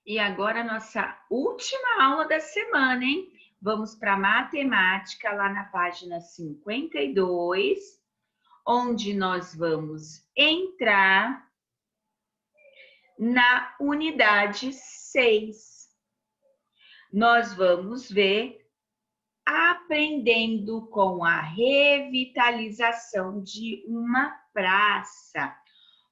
E agora a nossa última aula da semana, hein? Vamos para matemática, lá na página 52, onde nós vamos entrar na unidade 6. Nós vamos ver aprendendo com a revitalização de uma praça.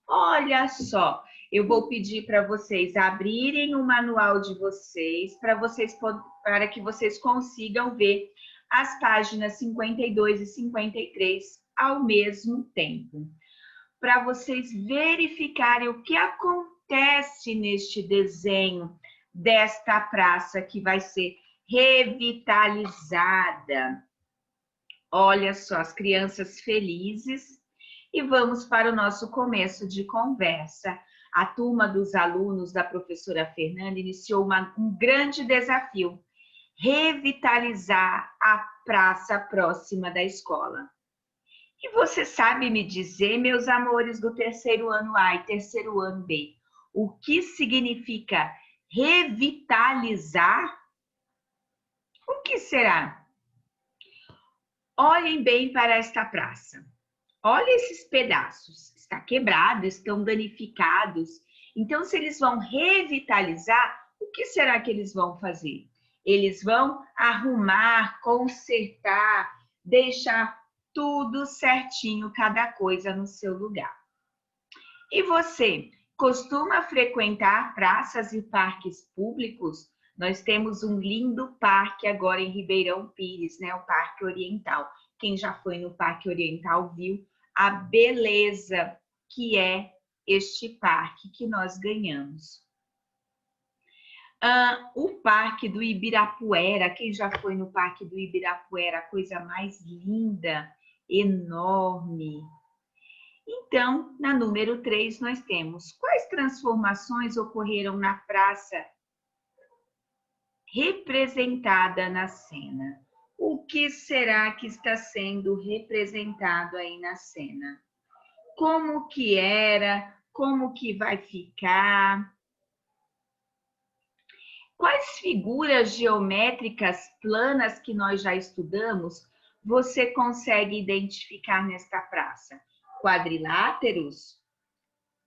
Olha só, eu vou pedir para vocês abrirem o manual de vocês, para que vocês consigam ver as páginas 52 e 53 ao mesmo tempo, para vocês verificarem o que acontece neste desenho desta praça que vai ser revitalizada. Olha só, as crianças felizes. E vamos para o nosso começo de conversa. A turma dos alunos da professora Fernanda iniciou um grande desafio: revitalizar a praça próxima da escola. E você sabe me dizer, meus amores do terceiro ano A e terceiro ano B, o que significa revitalizar? O que será? Olhem bem para esta praça. Olha esses pedaços, está quebrado, estão danificados. Então, se eles vão revitalizar, o que será que eles vão fazer? Eles vão arrumar, consertar, deixar tudo certinho, cada coisa no seu lugar. E você, costuma frequentar praças e parques públicos? Nós temos um lindo parque agora em Ribeirão Pires, né? O Parque Oriental. Quem já foi no Parque Oriental viu a beleza que é este parque que nós ganhamos. O Parque do Ibirapuera, quem já foi no Parque do Ibirapuera, a coisa mais linda, enorme. Então, na número 3, nós temos quais transformações ocorreram na praça representada na cena? O que será que está sendo representado aí na cena? Como que era? Como que vai ficar? Quais figuras geométricas planas que nós já estudamos você consegue identificar nesta praça? Quadriláteros?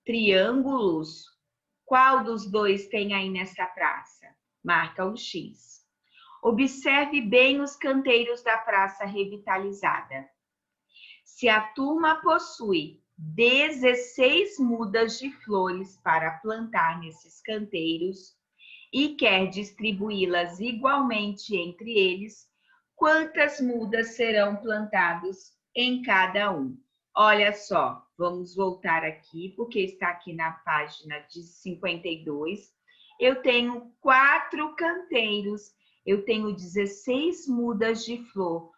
Triângulos? Qual dos dois tem aí nesta praça? Marca o X. Observe bem os canteiros da praça revitalizada. Se a turma possui 16 mudas de flores para plantar nesses canteiros e quer distribuí-las igualmente entre eles, quantas mudas serão plantadas em cada um? Olha só, vamos voltar aqui, porque está aqui na página de 52. Eu tenho 4 canteiros, eu tenho 16 mudas de flor.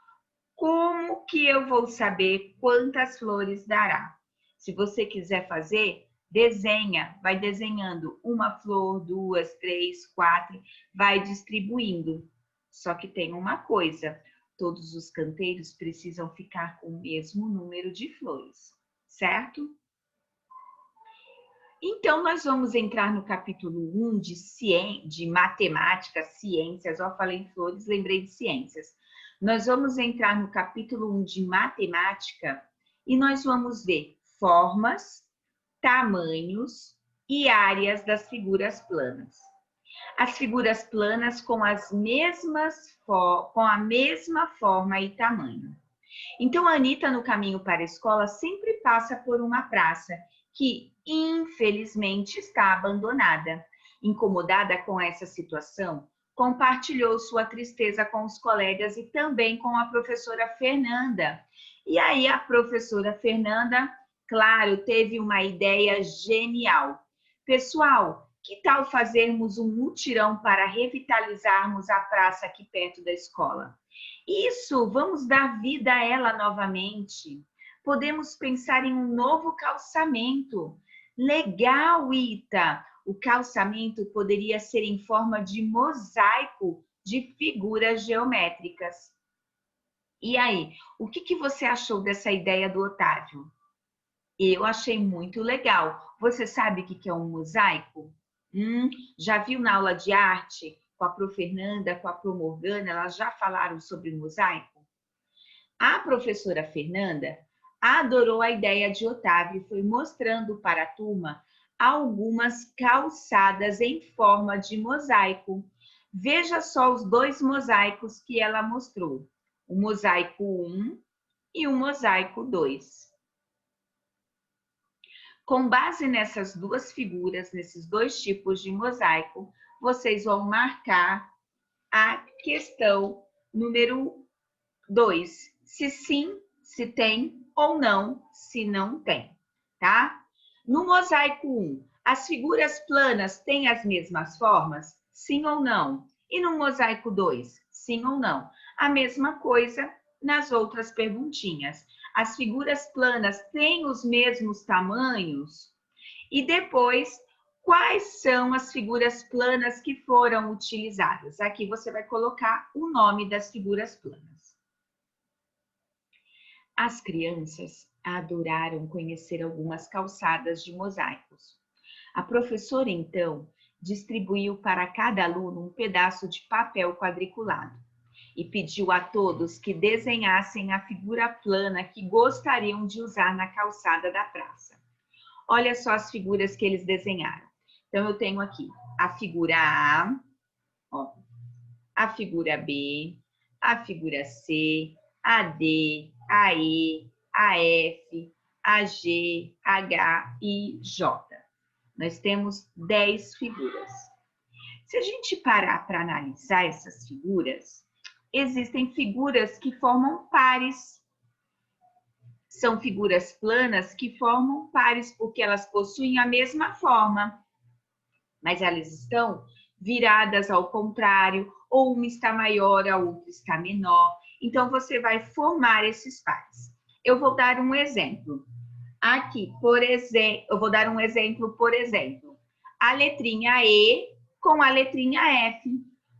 Como que eu vou saber quantas flores dará? Se você quiser fazer, desenha, vai desenhando uma flor, 2, 3, 4, vai distribuindo. Só que tem uma coisa, todos os canteiros precisam ficar com o mesmo número de flores, certo? Então, nós vamos entrar no capítulo 1 de matemática, ciências. Ó, falei em flores, lembrei de ciências. Nós vamos entrar no capítulo 1 de matemática e nós vamos ver formas, tamanhos e áreas das figuras planas. As figuras planas com a mesma forma e tamanho. Então, a Anitta, no caminho para a escola, sempre passa por uma praça que, infelizmente, está abandonada. Incomodada com essa situação, compartilhou sua tristeza com os colegas e também com a professora Fernanda. E aí, a professora Fernanda, claro, teve uma ideia genial. Pessoal, que tal fazermos um mutirão para revitalizarmos a praça aqui perto da escola? Isso, vamos dar vida a ela novamente. Podemos pensar em um novo calçamento. Legal, Ita! O calçamento poderia ser em forma de mosaico de figuras geométricas. E aí, o que você achou dessa ideia do Otávio? Eu achei muito legal. Você sabe o que é um mosaico? Já viu na aula de arte com a Prof. Fernanda, com a Prof. Morgana, elas já falaram sobre mosaico? A professora Fernanda adorou a ideia de Otávio e foi mostrando para a turma algumas calçadas em forma de mosaico. Veja só os dois mosaicos que ela mostrou. O mosaico 1 e o mosaico 2. Com base nessas duas figuras, nesses dois tipos de mosaico, vocês vão marcar a questão número 2. Se sim, se tem ou não, se não tem, tá? No mosaico 1, as figuras planas têm as mesmas formas? Sim ou não? E no mosaico 2, sim ou não? A mesma coisa nas outras perguntinhas. As figuras planas têm os mesmos tamanhos? E depois, quais são as figuras planas que foram utilizadas? Aqui você vai colocar o nome das figuras planas. As crianças adoraram conhecer algumas calçadas de mosaicos. A professora, então, distribuiu para cada aluno um pedaço de papel quadriculado e pediu a todos que desenhassem a figura plana que gostariam de usar na calçada da praça. Olha só as figuras que eles desenharam. Então, eu tenho aqui a figura A, ó, a figura B, a figura C, a D, a E, a F, a G, H e J. Nós temos 10 figuras. Se a gente parar para analisar essas figuras, existem figuras que formam pares. São figuras planas que formam pares porque elas possuem a mesma forma, mas elas estão viradas ao contrário, ou uma está maior, a outra está menor. Então, você vai formar esses pares. Eu vou dar um exemplo. Aqui, por exemplo, eu vou dar um exemplo, por exemplo, a letrinha E com a letrinha F.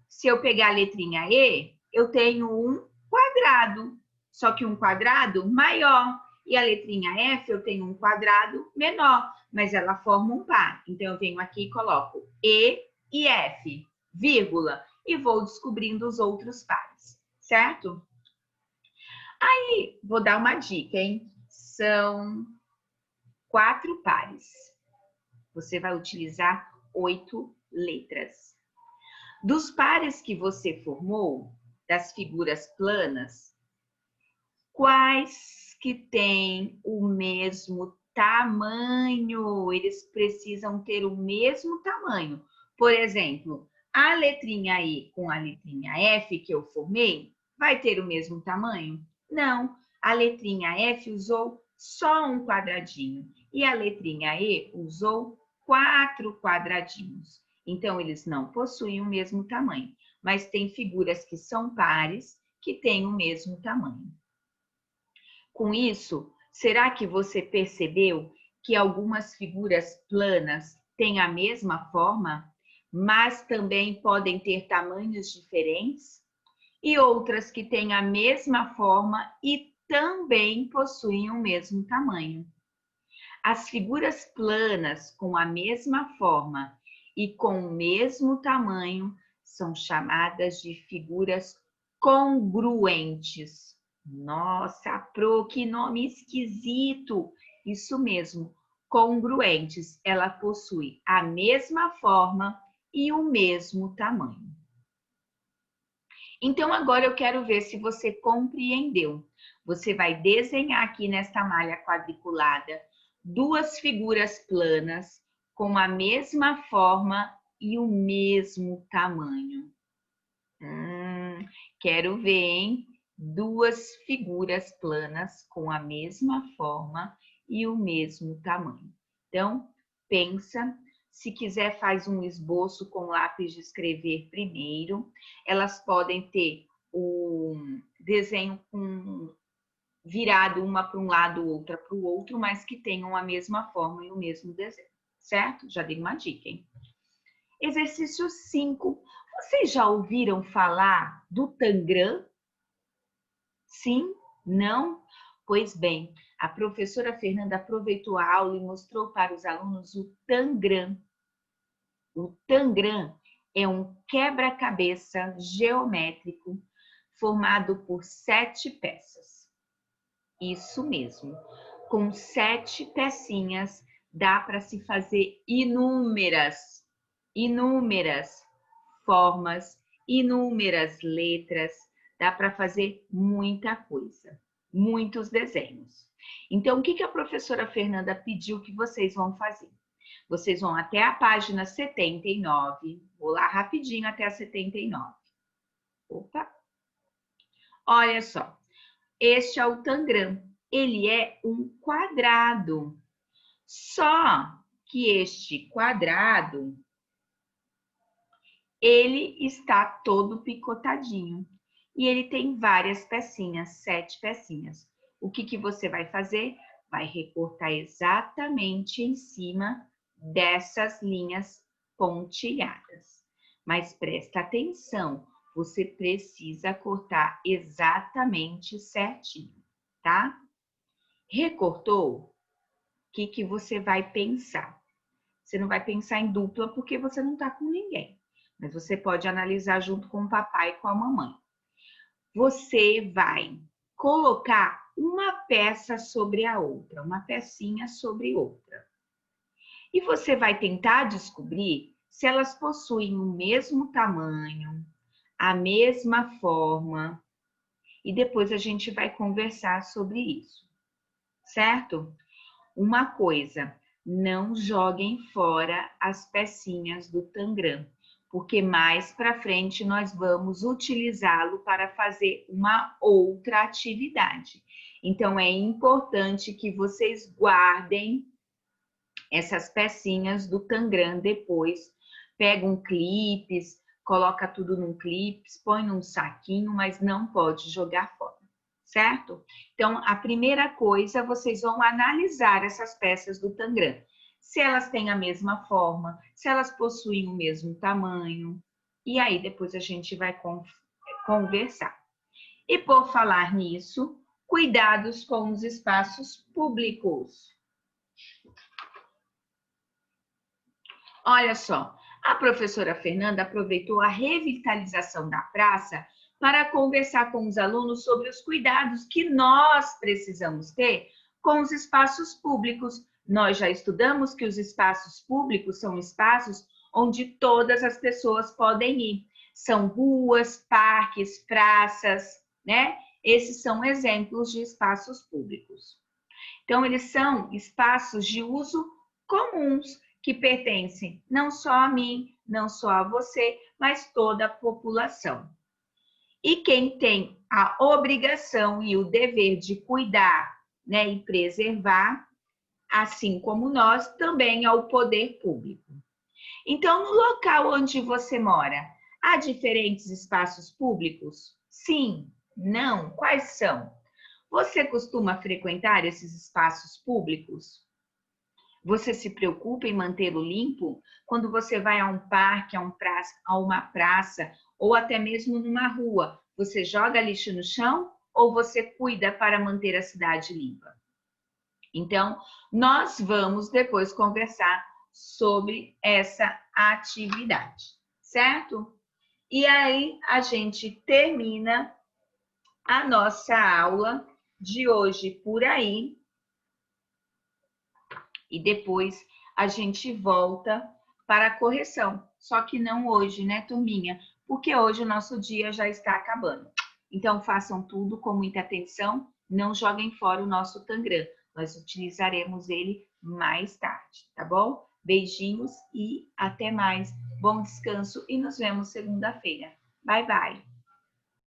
Se eu pegar a letrinha E, eu tenho um quadrado, só que um quadrado maior. E a letrinha F, eu tenho um quadrado menor, mas ela forma um par. Então, eu venho aqui e coloco E e F, vírgula, e vou descobrindo os outros pares, certo? Aí, vou dar uma dica, hein? São 4 pares. Você vai utilizar 8 letras. Dos pares que você formou, das figuras planas, quais que têm o mesmo tamanho? Eles precisam ter o mesmo tamanho. Por exemplo, a letrinha E com a letrinha F que eu formei, vai ter o mesmo tamanho? Não. A letrinha F usou só um quadradinho e a letrinha E usou 4 quadradinhos. Então, eles não possuem o mesmo tamanho, mas tem figuras que são pares que têm o mesmo tamanho. Com isso, será que você percebeu que algumas figuras planas têm a mesma forma, mas também podem ter tamanhos diferentes? E outras que têm a mesma forma e também possuem o mesmo tamanho. As figuras planas com a mesma forma e com o mesmo tamanho são chamadas de figuras congruentes. Nossa, Pro, que nome esquisito! Isso mesmo, congruentes. Ela possui a mesma forma e o mesmo tamanho. Então, agora eu quero ver se você compreendeu. Você vai desenhar aqui nesta malha quadriculada 2 figuras planas com a mesma forma e o mesmo tamanho. Quero ver, hein? 2 figuras planas com a mesma forma e o mesmo tamanho. Então, pensa. Se quiser, faz um esboço com lápis de escrever primeiro. Elas podem ter o desenho virado uma para um lado, outra para o outro, mas que tenham a mesma forma e o mesmo desenho, certo? Já dei uma dica, hein? Exercício 5. Vocês já ouviram falar do Tangram? Sim? Não? Pois bem, a professora Fernanda aproveitou a aula e mostrou para os alunos o Tangram. O Tangram é um quebra-cabeça geométrico formado por 7 peças. Isso mesmo. Com 7 pecinhas dá para se fazer inúmeras formas, inúmeras letras, dá para fazer muita coisa, muitos desenhos. Então, o que a professora Fernanda pediu que vocês vão fazer? Vocês vão até a página 79, vou lá rapidinho até a 79. Opa! Olha só, este é o Tangram, ele é um quadrado, só que este quadrado, ele está todo picotadinho e ele tem várias pecinhas, 7 pecinhas. O que você vai fazer? Vai recortar exatamente em cima dessas linhas pontilhadas. Mas presta atenção, você precisa cortar exatamente certinho, tá? Recortou? O que você vai pensar? Você não vai pensar em dupla porque você não está com ninguém. Mas você pode analisar junto com o papai e com a mamãe. Você vai colocar uma peça sobre a outra, uma pecinha sobre outra. E você vai tentar descobrir se elas possuem o mesmo tamanho, a mesma forma. E depois a gente vai conversar sobre isso, certo? Uma coisa, não joguem fora as pecinhas do Tangram, porque mais para frente nós vamos utilizá-lo para fazer uma outra atividade. Então, é importante que vocês guardem essas pecinhas do Tangram depois. Pega um clipes, coloca tudo num clipes, põe num saquinho, mas não pode jogar fora, certo? Então, a primeira coisa, vocês vão analisar essas peças do Tangram. Se elas têm a mesma forma, se elas possuem o mesmo tamanho. E aí, depois a gente vai conversar. E por falar nisso, cuidados com os espaços públicos. Olha só, a professora Fernanda aproveitou a revitalização da praça para conversar com os alunos sobre os cuidados que nós precisamos ter com os espaços públicos. Nós já estudamos que os espaços públicos são espaços onde todas as pessoas podem ir. São ruas, parques, praças, né? Esses são exemplos de espaços públicos. Então, eles são espaços de uso comuns, que pertencem não só a mim, não só a você, mas toda a população. E quem tem a obrigação e o dever de cuidar, né, e preservar, assim como nós, também é o poder público. Então, no local onde você mora, há diferentes espaços públicos? Sim, não, quais são? Você costuma frequentar esses espaços públicos? Você se preocupa em mantê-lo limpo? Quando você vai a um parque, a uma praça ou até mesmo numa rua, você joga lixo no chão ou você cuida para manter a cidade limpa? Então, nós vamos depois conversar sobre essa atividade, certo? E aí a gente termina a nossa aula de hoje por aí. E depois a gente volta para a correção. Só que não hoje, né, turminha? Porque hoje o nosso dia já está acabando. Então, façam tudo com muita atenção. Não joguem fora o nosso Tangram. Nós utilizaremos ele mais tarde, tá bom? Beijinhos e até mais. Bom descanso e nos vemos segunda-feira. Bye, bye!